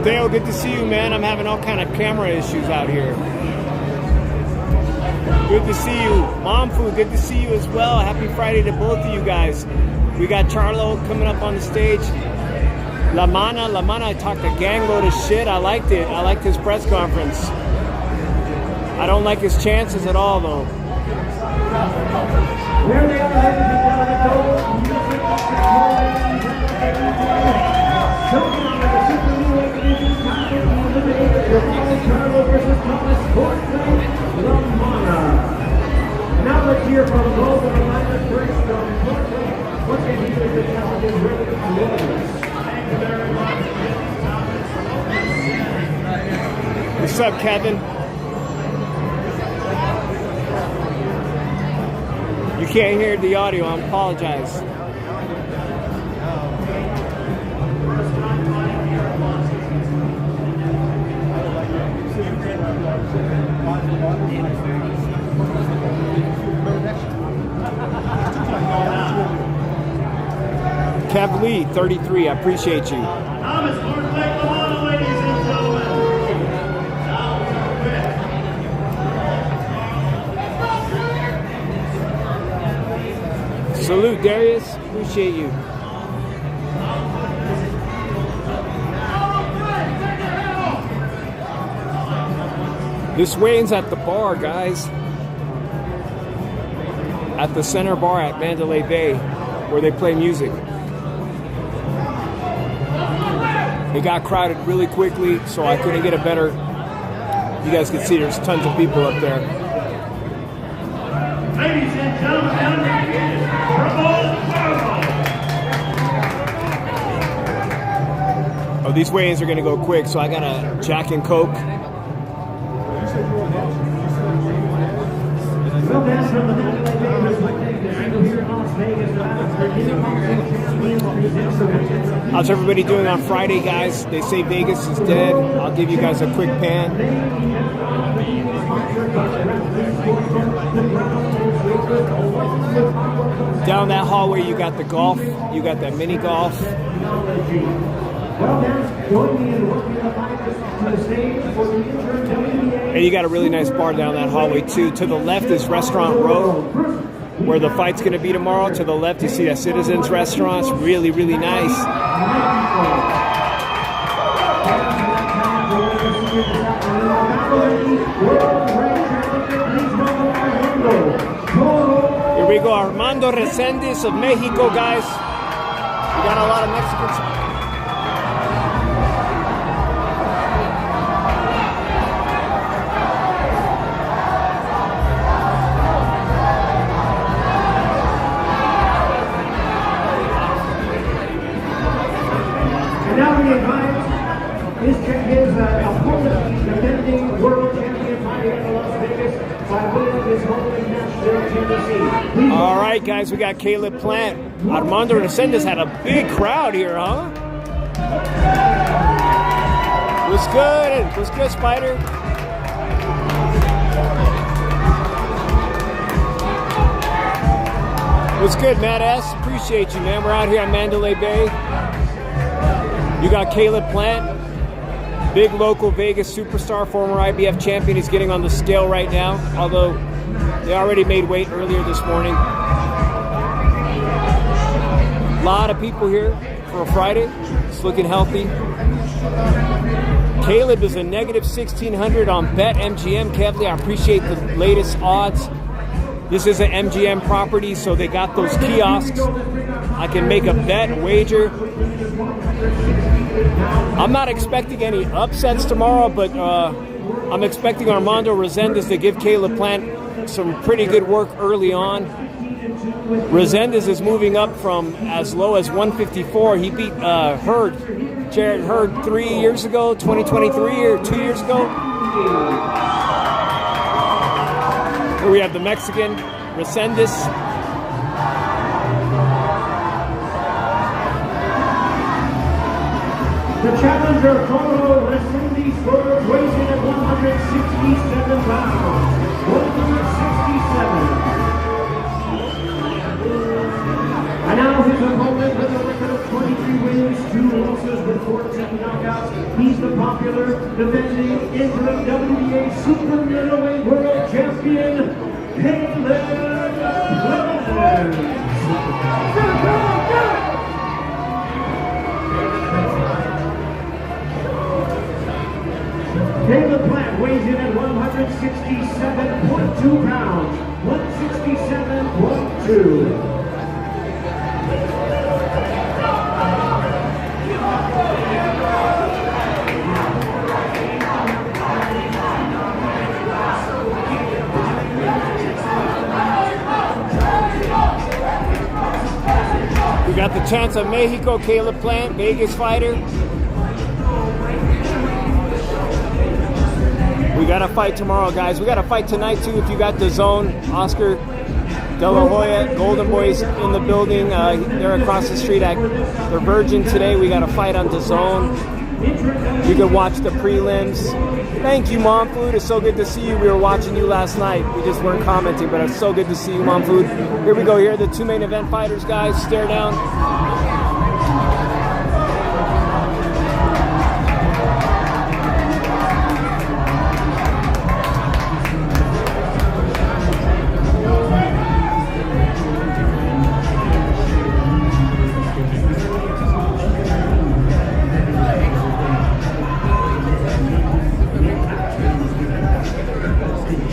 Dale, good to see you, man. I'm having all kind of camera issues out here. Good to see you. Momfu, good to see you as well. Happy Friday to both of you guys. We got Charlo coming up on the stage. La Mana talked a gangload of shit. I liked it. I liked his press conference. I don't like his chances at all, though. There they are, ladies and gentlemen. Super Middleweight Division title eliminated. Charlo versus Thomas Fortnite, La Mana. Now let's hear from Global Atlantic first from Fortnite. Once again, here is the challenges ready to Williams. Thank you very much. What's up, Kevin? You can't hear the audio. I apologize. Kev Lee, 33. I appreciate you. Thomas Fortnite, La Mana, ladies and gentlemen. Salute, Darius. Appreciate you. This weigh-in's at the bar, guys. At the center bar at Mandalay Bay, where they play music. It got crowded really quickly, so I couldn't get a better... You guys can see there's tons of people up there. Ladies and gentlemen, Oh, these weigh-ins are going to go quick, so I got a Jack and Coke. How's everybody doing on Friday, guys? They say Vegas is dead. I'll give you guys a quick pan. Down that hallway, you got the golf. You got that mini golf. And you got a really nice bar down that hallway, too. To the left is Restaurant Row, where the fight's going to be tomorrow. To the left, you see that Citizens Restaurant. It's really, really nice. Here we go, Armando Reséndez of Mexico, guys. We got a lot of Mexicans. Now we invite his opponent, defending world champion fighting in Las Vegas by way of his home in Nashville, Tennessee. All right, guys, we got Caleb Plant. Armando Reséndez had a big crowd here, huh? What's good? What's good, Spider? What's good, Matt S? Appreciate you, man. We're out here at Mandalay Bay. You got Caleb Plant, big local Vegas superstar, former IBF champion. He's getting on the scale right now, although they already made weight earlier this morning. A lot of people here for a Friday. It's looking healthy. Caleb is a negative 1,600 on BetMGM. Kevly, I appreciate the latest odds. This is an MGM property, so they got those kiosks. I can make a bet, a wager. I'm not expecting any upsets tomorrow, but I'm expecting Armando Reséndez to give Caleb Plant some pretty good work early on. Reséndez is moving up from as low as 154. He beat Jared Hurd 3 years ago, 2023, or 2 years ago. Here we have the Mexican, Reséndez. The challenger, Charlo, Reséndez, weighs in at 167 pounds. 167. And now his opponent with a record of 23 wins, 2 losses with 14 knockouts. He's the Caleb Plant weighs in at 167.2 pounds. 167.2. We got the chance of Mexico, Caleb Plant, Vegas fighter. We got a fight tomorrow, guys. We got a fight tonight, too, if you got the zone. Oscar De La Hoya, Golden Boys in the building. They're across the street at the Virgin today. We got a fight on the zone. You can watch the prelims. Thank you, Mom Food. It's so good to see you. We were watching you last night. We just weren't commenting, but it's so good to see you, Mom Food. Here we go. Here are the two main event fighters, guys. Stare down.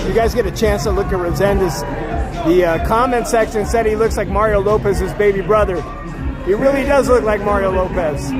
You guys get a chance to look at Resendez. The comment section said he looks like Mario Lopez's baby brother. He really does look like Mario Lopez.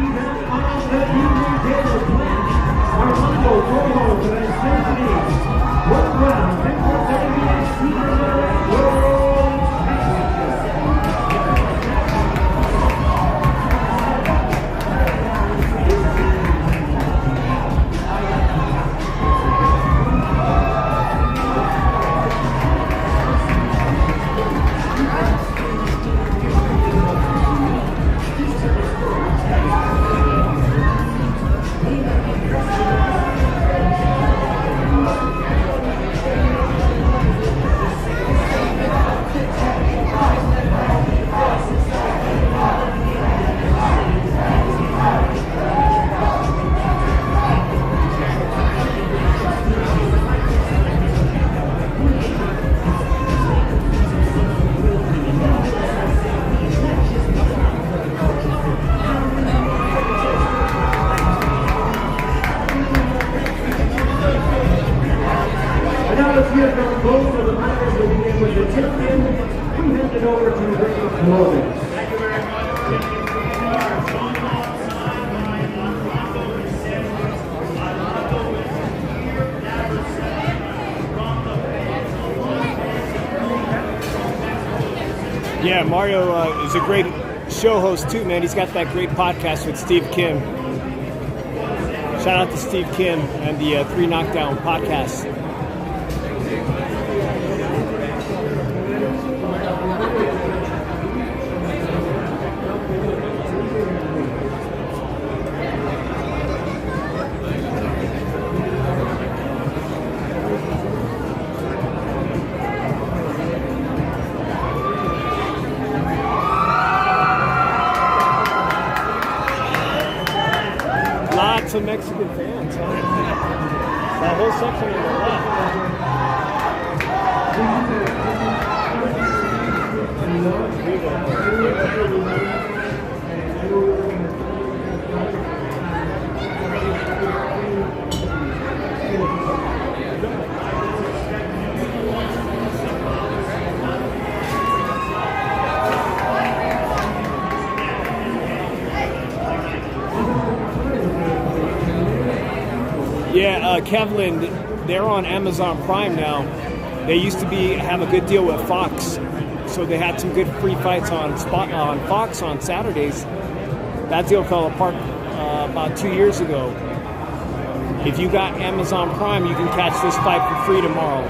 Yeah, Mario is a great show host too, man. He's got that great podcast with Steve Kim. Shout out to Steve Kim and the 3 Knockdown podcast. Lots of Mexican fans, huh? That whole section on the Yeah, Kevlin, they're on Amazon Prime now. They used to have a good deal with Fox, so they had some good free fights on Fox on Saturdays. That deal fell apart about 2 years ago. If you got Amazon Prime, you can catch this fight for free tomorrow.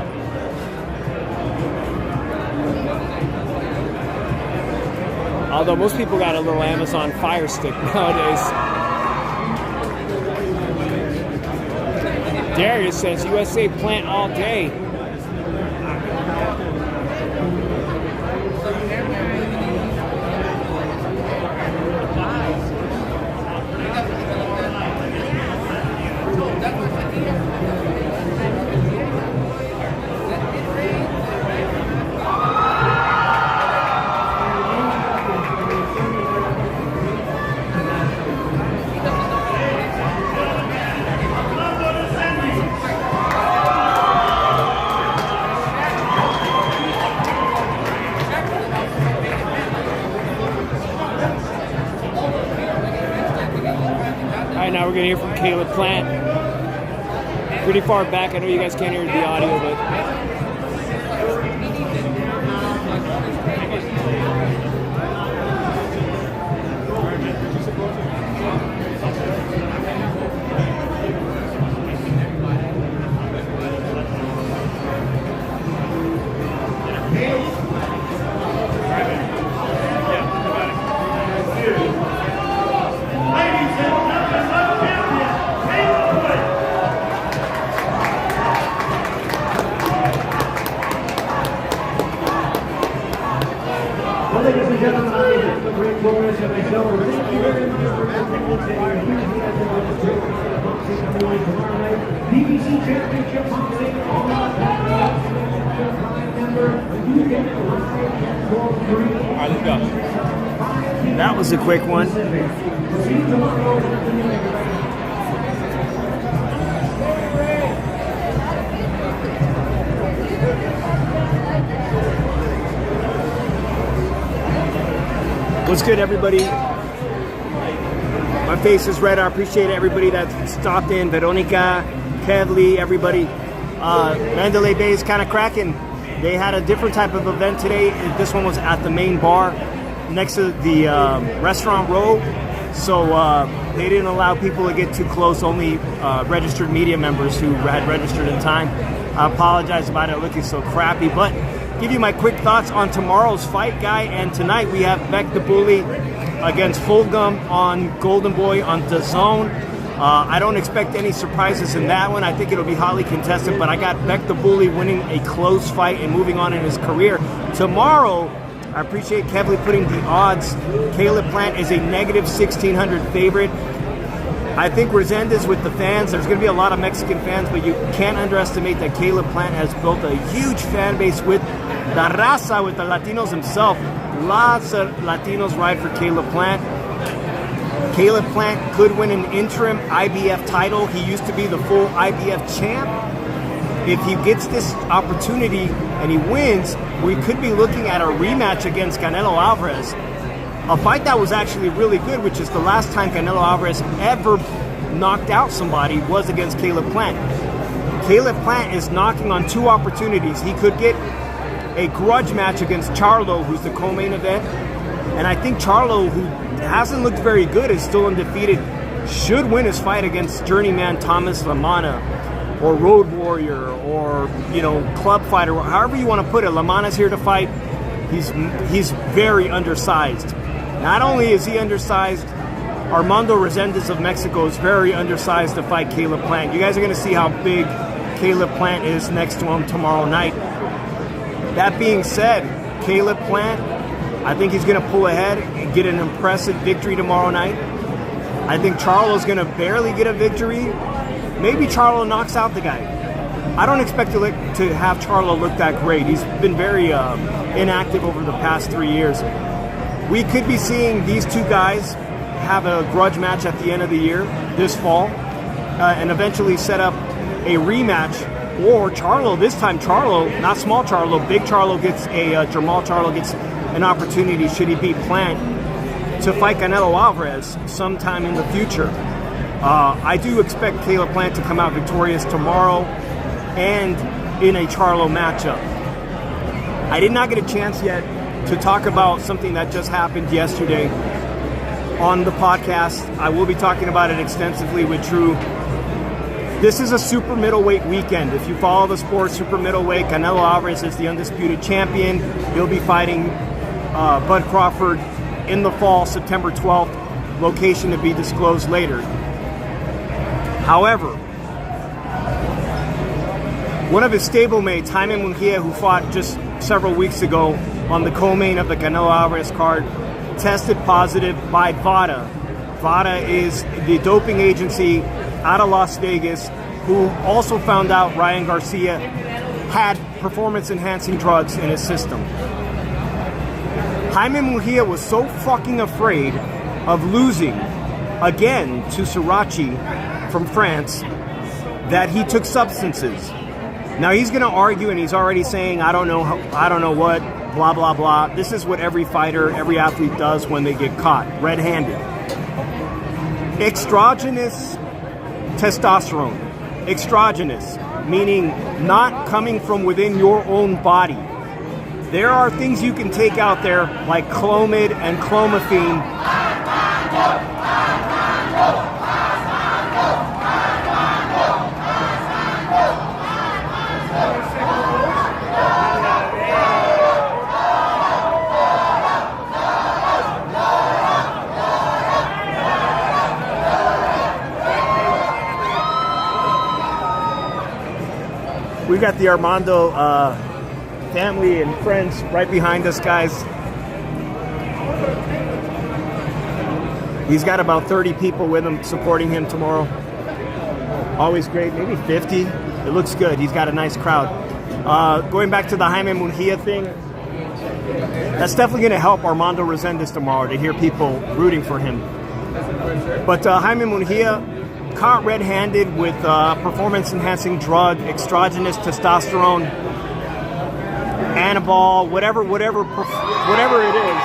Although most people got a little Amazon Fire Stick nowadays. Darius says USA Plant all day. going to hear from Caleb Plant. Pretty far back. I know you guys can't hear the audio, but... Ladies and gentlemen, I think it's a great chorus and myself. Thank you very much for everything today. Tomorrow night, BBC Championship Boxing all out. You get it live at 12:30. All right, let's go. That was a quick one. See you tomorrow. What's good, everybody? My face is red. I appreciate everybody that stopped in. Veronica, Kevly, everybody. Mandalay Bay is kind of cracking. They had a different type of event today. This one was at the main bar next to the restaurant row. So they didn't allow people to get too close, only registered media members who had registered in time. I apologize about it looking so crappy, but give you my quick thoughts on tomorrow's fight, guy. And tonight we have Beck the Bully against Fulgham on Golden Boy on DAZN. I don't expect any surprises in that one. I think it'll be highly contested, but I got Beck the Bully winning a close fight and moving on in his career. Tomorrow, I appreciate Kevly putting the odds. Caleb Plant is a negative 1,600 favorite. I think Resendez with the fans, there's going to be a lot of Mexican fans, but you can't underestimate that Caleb Plant has built a huge fan base with the raza, with the Latinos himself. Lots of Latinos ride for Caleb Plant. Caleb Plant could win an interim IBF title. He used to be the full IBF champ. If he gets this opportunity and he wins, we could be looking at a rematch against Canelo Alvarez. A fight that was actually really good, which is the last time Canelo Alvarez ever knocked out somebody was against Caleb Plant. Caleb Plant is knocking on two opportunities. He could get a grudge match against Charlo, who's the co-main event. And I think Charlo, who hasn't looked very good, is still undefeated, should win his fight against journeyman Thomas Lamana, or Road Warrior, or, you know, club fighter, however you want to put it. Lamana's here to fight. He's very undersized. Not only is he undersized, Armando Resendez of Mexico is very undersized to fight Caleb Plant. You guys are going to see how big Caleb Plant is next to him tomorrow night. That being said, Caleb Plant, I think he's going to pull ahead and get an impressive victory tomorrow night. I think Charlo's going to barely get a victory. Maybe Charlo knocks out the guy. I don't expect to have Charlo look that great. He's been very inactive over the past 3 years. We could be seeing these two guys have a grudge match at the end of the year, this fall, and eventually set up a rematch. Or Charlo, this time Charlo, not small Charlo, big Charlo gets Jermall Charlo gets an opportunity, should he beat Plant, to fight Canelo Alvarez sometime in the future. I do expect Caleb Plant to come out victorious tomorrow and in a Charlo matchup. I did not get a chance yet to talk about something that just happened yesterday on the podcast. I will be talking about it extensively with Drew. This is a super middleweight weekend. If you follow the sport, super middleweight, Canelo Alvarez is the undisputed champion. He'll be fighting Bud Crawford in the fall, September 12th. Location to be disclosed later. However, one of his stablemates, Jaime Munguia, who fought just several weeks ago on the co-main of the Canelo Alvarez card, tested positive by VADA. VADA is the doping agency out of Las Vegas, who also found out Ryan Garcia had performance-enhancing drugs in his system. Jaime Munguia was so fucking afraid of losing again to Sirachi from France that he took substances. Now he's going to argue, and he's already saying, I don't know what, blah, blah, blah. This is what every fighter, every athlete does when they get caught red-handed. Exogenous testosterone. Exogenous, meaning not coming from within your own body. There are things you can take out there like Clomid and Clomiphene. We got the Armando family and friends right behind us, guys. He's got about 30 people with him supporting him tomorrow. Always great, maybe 50. It looks good. He's got a nice crowd. Going back to the Jaime Munguia thing, that's definitely going to help Armando Resendiz tomorrow to hear people rooting for him. But Jaime Munguia caught red-handed with performance-enhancing drug, exogenous testosterone, anabol, whatever it is.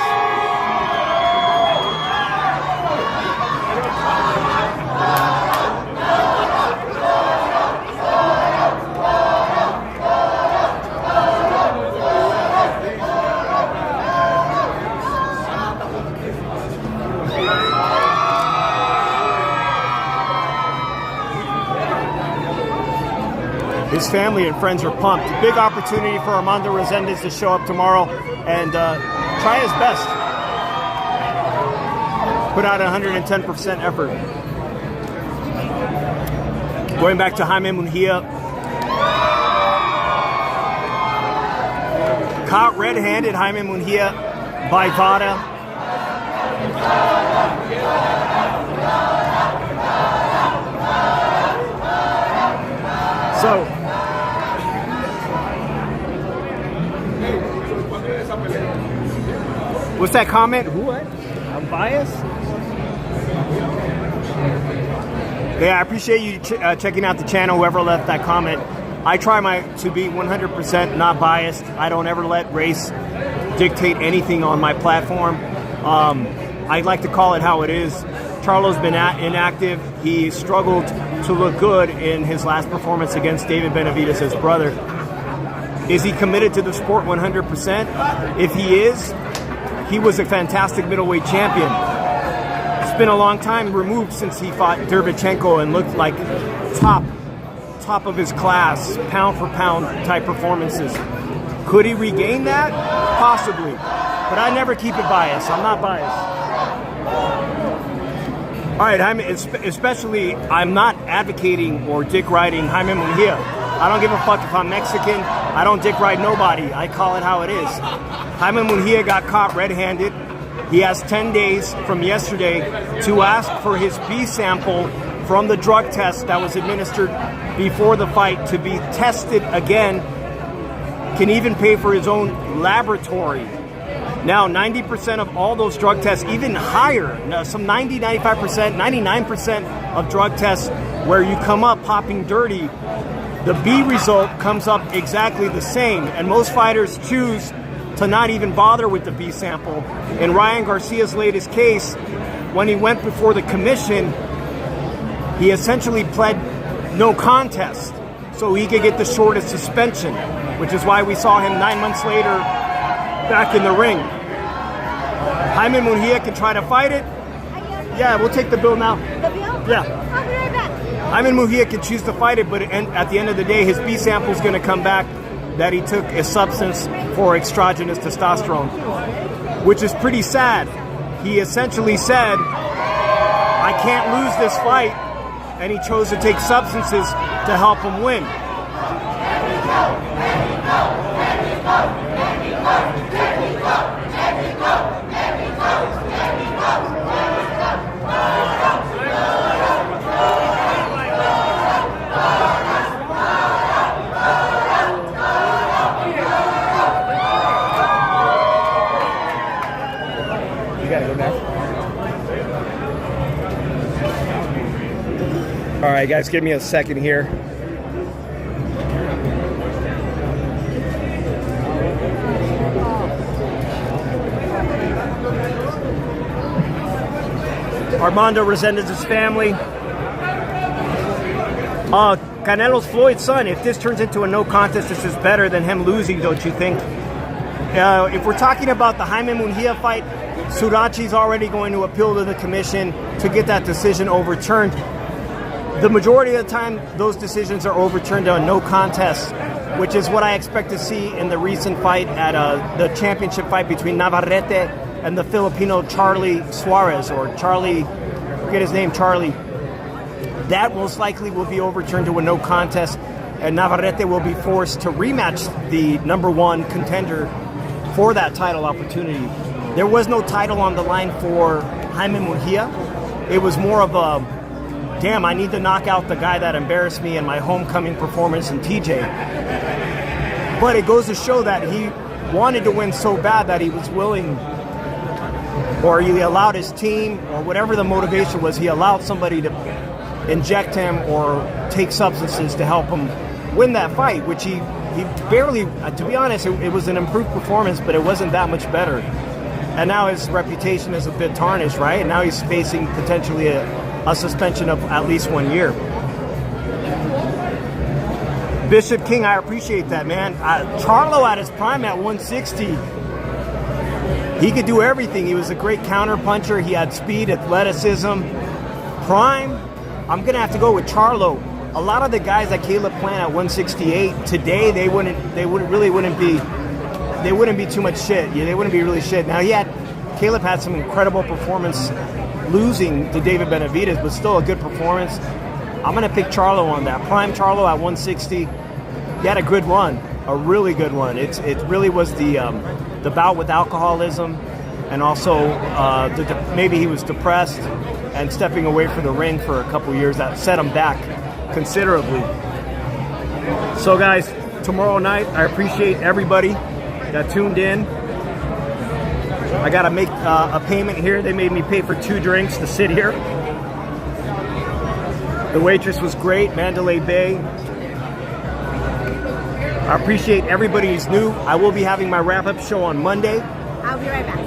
His family and friends are pumped. A big opportunity for Armando Resendiz to show up tomorrow and try his best. Put out 110% effort. Going back to Jaime Munguia. Caught red-handed Jaime Munguia by Vada. So, what's that comment? What? I'm biased? Yeah, I appreciate you checking out the channel, whoever left that comment. I try to be 100% not biased. I don't ever let race dictate anything on my platform. I like to call it how it is. Charlo's been inactive. He struggled to look good in his last performance against David Benavidez, his brother. Is he committed to the sport 100%? If he is, he was a fantastic middleweight champion. It's been a long time removed since he fought Derevchenko and looked like top of his class, pound for pound type performances. Could he regain that? Possibly. But I never keep it biased. I'm not biased. All right, especially, I'm not advocating or dick riding Jaime Munguia. I don't give a fuck if I'm Mexican. I don't dick ride nobody. I call it how it is. Jaime Munguia got caught red-handed. He has 10 days from yesterday to ask for his B sample from the drug test that was administered before the fight to be tested again. Can even pay for his own laboratory. Now, 90% of all those drug tests, even higher, some 90, 95%, 99% of drug tests where you come up popping dirty, the B result comes up exactly the same. And most fighters choose to not even bother with the B sample. In Ryan Garcia's latest case, when he went before the commission, he essentially pled no contest so he could get the shortest suspension, which is why we saw him 9 months later back in the ring. Jaime Munguia can try to fight it. Yeah, we'll take the bill now. The bill? Yeah. I'll be right back. Jaime Munguia can choose to fight it, but at the end of the day, his B sample is going to come back that he took a substance for exogenous testosterone, which is pretty sad. He essentially said, I can't lose this fight, and he chose to take substances to help him win. All right, guys, give me a second here. Armando Resendiz's family. Canelo's Floyd's son. If this turns into a no contest, this is better than him losing, don't you think? If we're talking about the Jaime Munguia fight, Surachi's already going to appeal to the commission to get that decision overturned. The majority of the time, those decisions are overturned on no contest, which is what I expect to see in the recent fight at the championship fight between Navarrete and the Filipino Charlie Suarez, or Charlie, forget his name, Charlie. That most likely will be overturned to a no contest, and Navarrete will be forced to rematch the #1 contender for that title opportunity. There was no title on the line for Jaime Munguia. It was more of a, damn, I need to knock out the guy that embarrassed me in my homecoming performance in TJ. But it goes to show that he wanted to win so bad that he was willing, or he allowed his team, or whatever the motivation was, he allowed somebody to inject him or take substances to help him win that fight, which he barely, to be honest, it was an improved performance, but it wasn't that much better. And now his reputation is a bit tarnished, right? And now he's facing potentially a suspension of at least 1 year. Bishop King, I appreciate that, man. Charlo at his prime at 160. He could do everything. He was a great counter puncher. He had speed, athleticism. Prime, I'm going to have to go with Charlo. A lot of the guys that Caleb Plant at 168 today, they wouldn't be too much shit. Yeah, they wouldn't be really shit. Now Caleb had some incredible performance losing to David Benavidez, but still a good performance. I'm going to pick Charlo on that. Prime Charlo at 160. He had a good run, a really good one. It really was the bout with alcoholism, and also maybe he was depressed and stepping away from the ring for a couple years. That set him back considerably. So guys, tomorrow night, I appreciate everybody that tuned in. I got to make a payment here. They made me pay for 2 drinks to sit here. The waitress was great, Mandalay Bay. I appreciate everybody who's new. I will be having my wrap-up show on Monday. I'll be right back.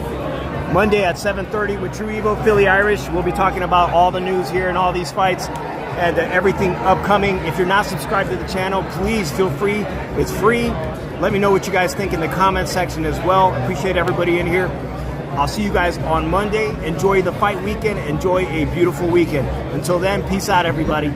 Monday at 7:30 with True Evo, Philly Irish. We'll be talking about all the news here and all these fights and everything upcoming. If you're not subscribed to the channel, please feel free. It's free. Let me know what you guys think in the comment section as well. Appreciate everybody in here. I'll see you guys on Monday. Enjoy the fight weekend. Enjoy a beautiful weekend. Until then, peace out, everybody.